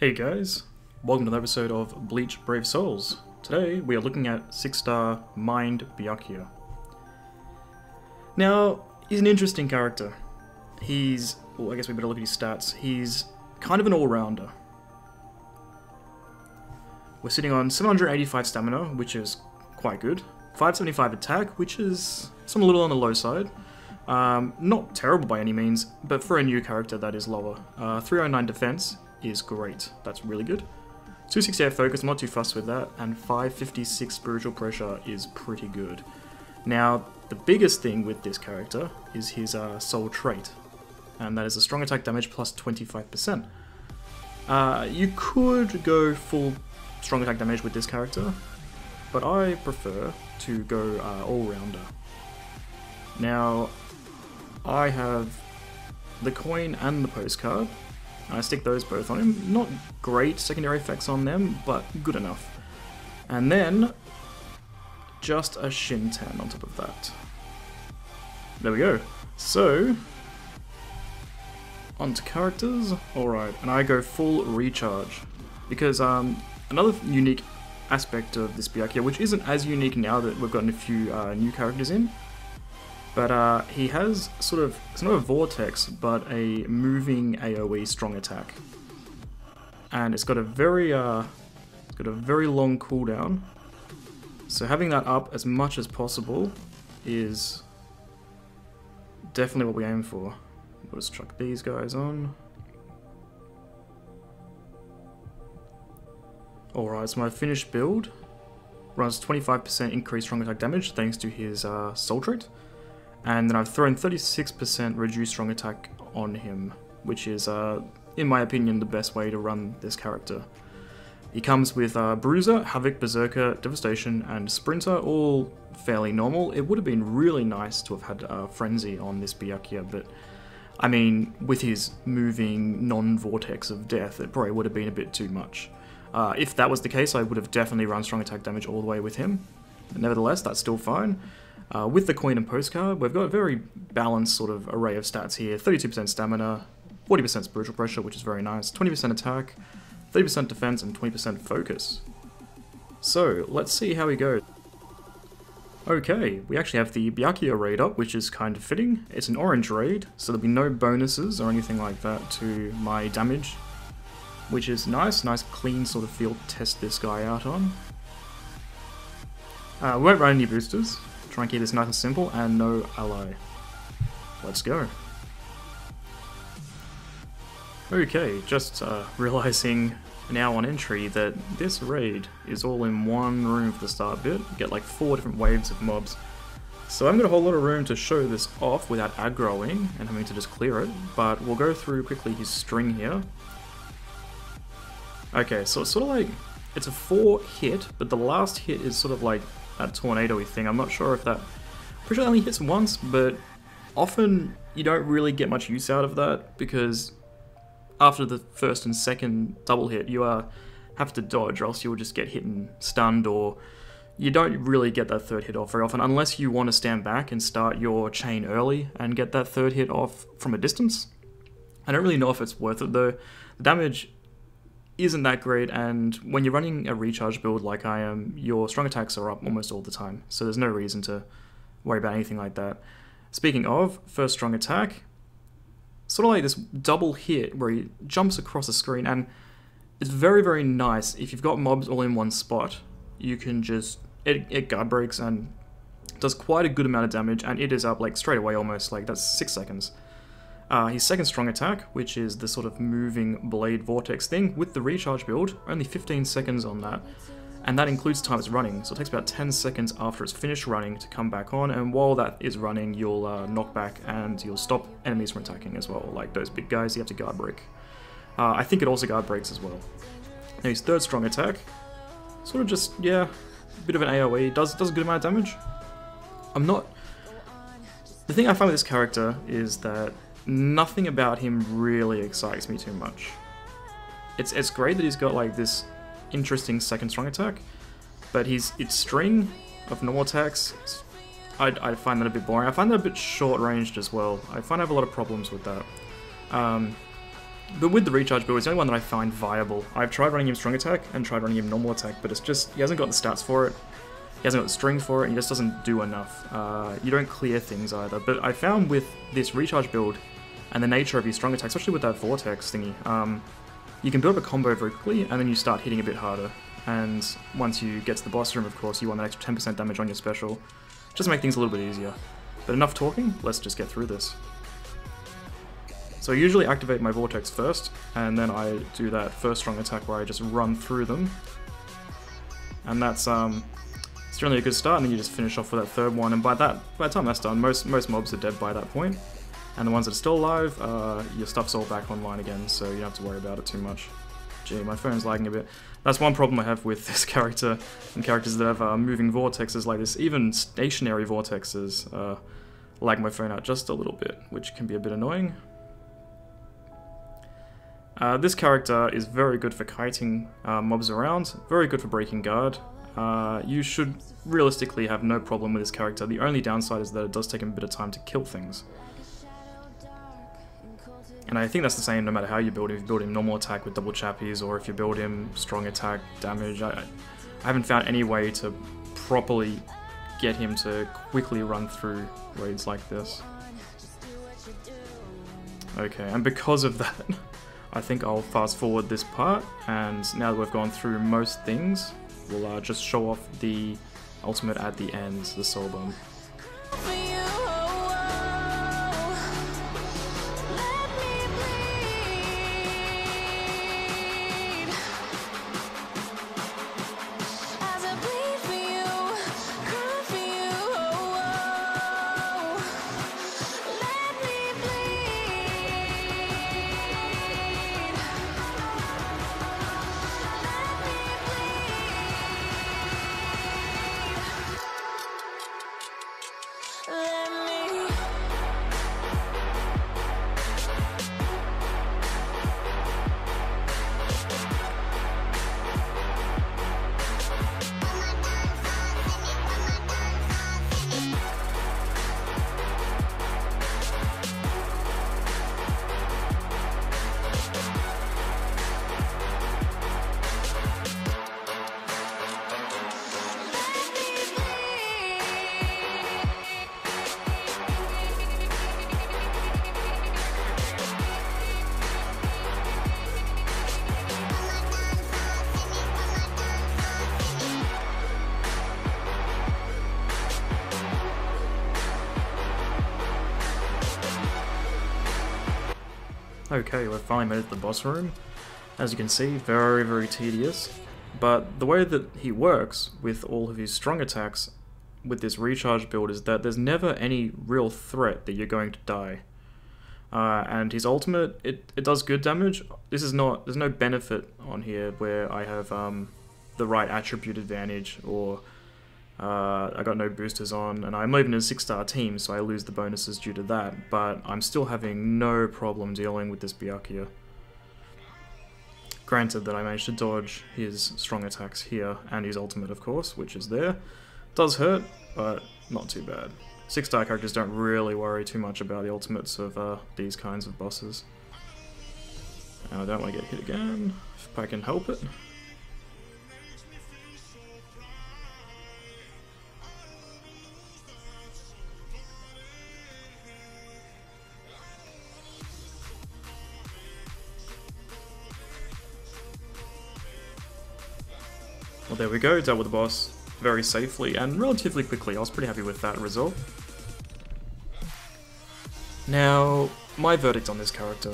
Hey guys, welcome to another episode of Bleach Brave Souls. Today we are looking at 6-star Mind Byakuya. Now, he's an interesting character. Well, I guess we better look at his stats. He's kind of an all-rounder. We're sitting on 785 stamina, which is quite good. 575 attack, which is a little on the low side. Not terrible by any means, but for a new character that is lower. 309 defense is great. That's really good. 268 focus, I'm not too fussed with that, and 556 spiritual pressure is pretty good. Now, the biggest thing with this character is his soul trait, and that is a strong attack damage plus 25%. You could go full strong attack damage with this character, but I prefer to go all-rounder. Now, I have the coin and the postcard. I stick those both on him. Not great secondary effects on them, but good enough. And then, just a Shinten on top of that. There we go. So, onto characters. Alright, and I go full recharge. Because another unique aspect of this Byakuya, which isn't as unique now that we've gotten a few new characters in, but he has it's not a vortex, but a moving AoE strong attack, and it's got a very long cooldown. So having that up as much as possible is definitely what we aim for. We'll just chuck these guys on. Alright, so my finished build runs 25% increased strong attack damage thanks to his soul trait. And then I've thrown 36% reduced strong attack on him, which is, in my opinion, the best way to run this character. He comes with Bruiser, Havoc, Berserker, Devastation, and Sprinter, all fairly normal. It would have been really nice to have had Frenzy on this Byakuya, but I mean, with his moving non-vortex of death, it probably would have been a bit too much. If that was the case, I would have definitely run strong attack damage all the way with him. But nevertheless, that's still fine. With the coin and postcard, we've got a very balanced sort of array of stats here. 32% stamina, 40% spiritual pressure, which is very nice, 20% attack, 30% defense, and 20% focus. So, let's see how we go. Okay, we actually have the Byakuya raid up, which is kind of fitting. It's an orange raid, so there'll be no bonuses or anything like that to my damage, which is nice clean sort of field to test this guy out on. We won't run any boosters. Try and keep this nice and simple, and no ally. Let's go. Okay, just realizing now on entry that this raid is all in one room for the start bit. You get like 4 different waves of mobs. So I haven't got a whole lot of room to show this off without aggroing and having to just clear it, but we'll go through quickly his string here. Okay, so it's sort of like, it's a 4 hit, but the last hit is sort of like that tornado-y thing. I'm not sure if that... Pretty sure it only hits once, but often you don't really get much use out of that, because after the first and second double hit, you have to dodge, or else you'll just get hit and stunned, or you don't really get that third hit off very often, unless you want to stand back and start your chain early and get that third hit off from a distance. I don't really know if it's worth it though. The damage isn't that great, and when you're running a recharge build like I am, your strong attacks are up almost all the time, so there's no reason to worry about anything like that. Speaking of, first strong attack, sort of like this double hit where he jumps across the screen, and it's very, very nice. If you've got mobs all in one spot, you can just, it guard breaks and does quite a good amount of damage, and it is up like straight away almost, like that's 6 seconds. His second strong attack, which is the sort of moving blade vortex thing, with the recharge build, only 15 seconds on that, and that includes time it's running, so it takes about 10 seconds after it's finished running to come back on, and while that is running, you'll knock back and you'll stop enemies from attacking as well, like those big guys you have to guard break. I think it also guard breaks as well. Now his third strong attack, sort of just, yeah, a bit of an AoE, does a good amount of damage. The thing I find with this character is that nothing about him really excites me too much. It's great that he's got like this interesting second strong attack, but its string of normal attacks, I find that a bit boring. I find that a bit short ranged as well. I find I have a lot of problems with that. But with the recharge build, it's the only one that I find viable. I've tried running him strong attack and tried running him normal attack, but it's just, he hasn't got the stats for it. He hasn't got the strings for it, and he just doesn't do enough. You don't clear things either. But I found with this recharge build and the nature of your strong attack, especially with that vortex thingy, you can build up a combo very quickly, and then you start hitting a bit harder. And once you get to the boss room, of course, you want that extra 10% damage on your special, just to make things a little bit easier. But enough talking, let's just get through this. So I usually activate my vortex first, and then I do that first strong attack where I just run through them. And that's it's generally a good start, and then you just finish off with that third one, and by the time that's done, most mobs are dead by that point. And the ones that are still alive, your stuff's all back online again, so you don't have to worry about it too much. Gee, my phone's lagging a bit. That's one problem I have with this character, and characters that have moving vortexes like this. Even stationary vortexes lag my phone out just a little bit, which can be a bit annoying. This character is very good for kiting mobs around, very good for breaking guard. You should realistically have no problem with this character. The only downside is that it does take him a bit of time to kill things. And I think that's the same no matter how you build him. If you build him normal attack with double chappies, or if you build him strong attack damage. I haven't found any way to properly get him to quickly run through raids like this. Okay, and because of that, I think I'll fast forward this part, and now that we've gone through most things, we'll just show off the ultimate at the end, the soul bomb. Okay, we've finally made it to the boss room. As you can see, very, very tedious. But the way that he works with all of his strong attacks with this recharge build is that there's never any real threat that you're going to die. And his ultimate, it does good damage. There's no benefit on here where I have the right attribute advantage, or I got no boosters on, and I'm not even in a 6-star team, so I lose the bonuses due to that, but I'm still having no problem dealing with this Byakuya. Granted that I managed to dodge his strong attacks here, and his ultimate of course, which is there. Does hurt, but not too bad. 6-star characters don't really worry too much about the ultimates of these kinds of bosses. And I don't want to get hit again, if I can help it. Well, there we go, dealt with the boss very safely and relatively quickly. I was pretty happy with that result. Now, my verdict on this character.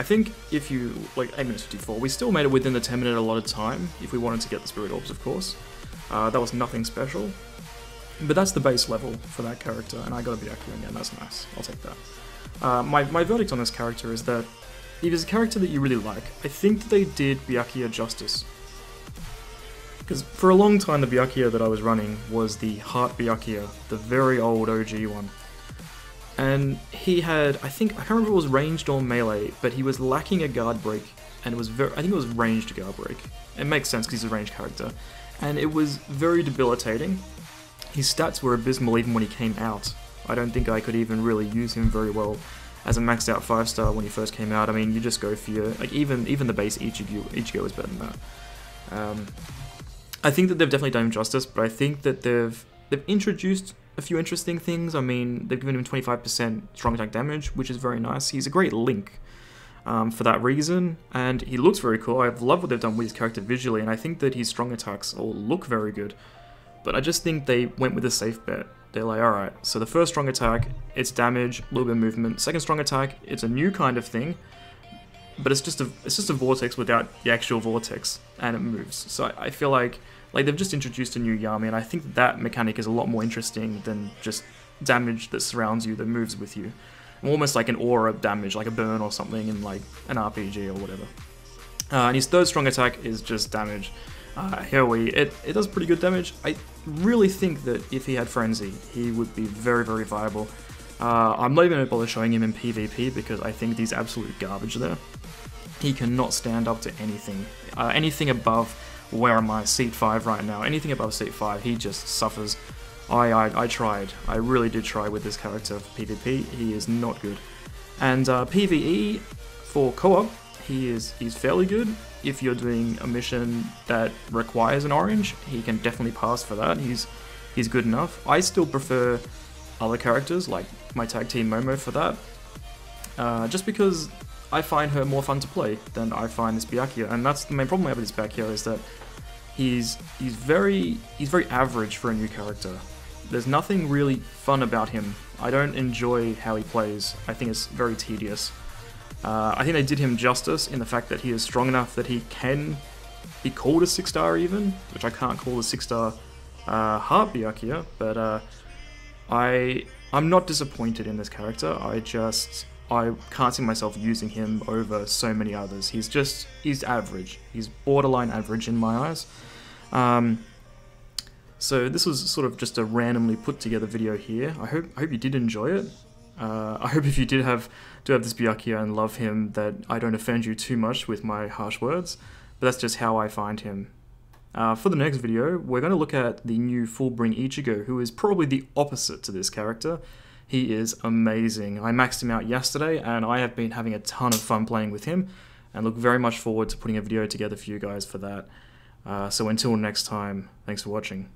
I think if you, like 8 minutes 54, we still made it within the 10-minute allotted time, if we wanted to get the Spirit Orbs, of course. That was nothing special. But that's the base level for that character, and I got a Byakuya again, that's nice. I'll take that. My verdict on this character is that if it's a character that you really like, I think that they did Byakuya justice. Because for a long time the Byakuya that I was running was the Heart Byakuya, the very old OG one. And he had, I can't remember if it was ranged or melee, but he was lacking a guard break, and it was I think it was ranged guard break. It makes sense because he's a ranged character. And it was very debilitating. His stats were abysmal even when he came out. I don't think I could even really use him very well. as a maxed out 5-star when he first came out. I mean, you just go for your, like, even the base Ichigo is better than that. I think that they've definitely done him justice, but I think that they've introduced a few interesting things. I mean, they've given him 25% strong attack damage, which is very nice. He's a great link for that reason, and he looks very cool. I love what they've done with his character visually, and I think that his strong attacks all look very good. But I just think they went with a safe bet. They're like, alright, so the first strong attack, it's damage, a little bit of movement. Second strong attack, it's a new kind of thing, but it's just a vortex without the actual vortex, and it moves. So I feel like they've just introduced a new Yami, and I think that mechanic is a lot more interesting than just damage that surrounds you, that moves with you. Almost like an aura damage, like a burn or something in like an RPG or whatever. And his third strong attack is just damage. It does pretty good damage. I really think that if he had Frenzy, he would be very, very viable. I'm not even going to bother showing him in PvP because I think he's absolute garbage there. He cannot stand up to anything. Anything above, where am I, seat 5 right now, anything above seat 5, he just suffers. I tried. I really did try with this character for PvP. He is not good. And PvE, for co-op, he's fairly good. If you're doing a mission that requires an orange, he can definitely pass for that. He's good enough. I still prefer other characters, like my tag team Momo for that. Just because I find her more fun to play than I find this Byakuya, and that's the main problem I have with this Byakuya, is that he's very average for a new character. There's nothing really fun about him. I don't enjoy how he plays. I think it's very tedious. I think they did him justice in the fact that he is strong enough that he can be called a 6-star even, which I can't call a 6-star Heart Byakuya, but I'm not disappointed in this character. I can't see myself using him over so many others. He's average. He's borderline average in my eyes. So this was sort of just a randomly put together video here. I hope you did enjoy it. I hope if you do have this Byakuya and love him, that I don't offend you too much with my harsh words, but that's just how I find him. For the next video, we're going to look at the new Fullbring Ichigo, who is probably the opposite to this character. He is amazing. I maxed him out yesterday, and I have been having a ton of fun playing with him, and look very much forward to putting a video together for you guys for that. So until next time, thanks for watching.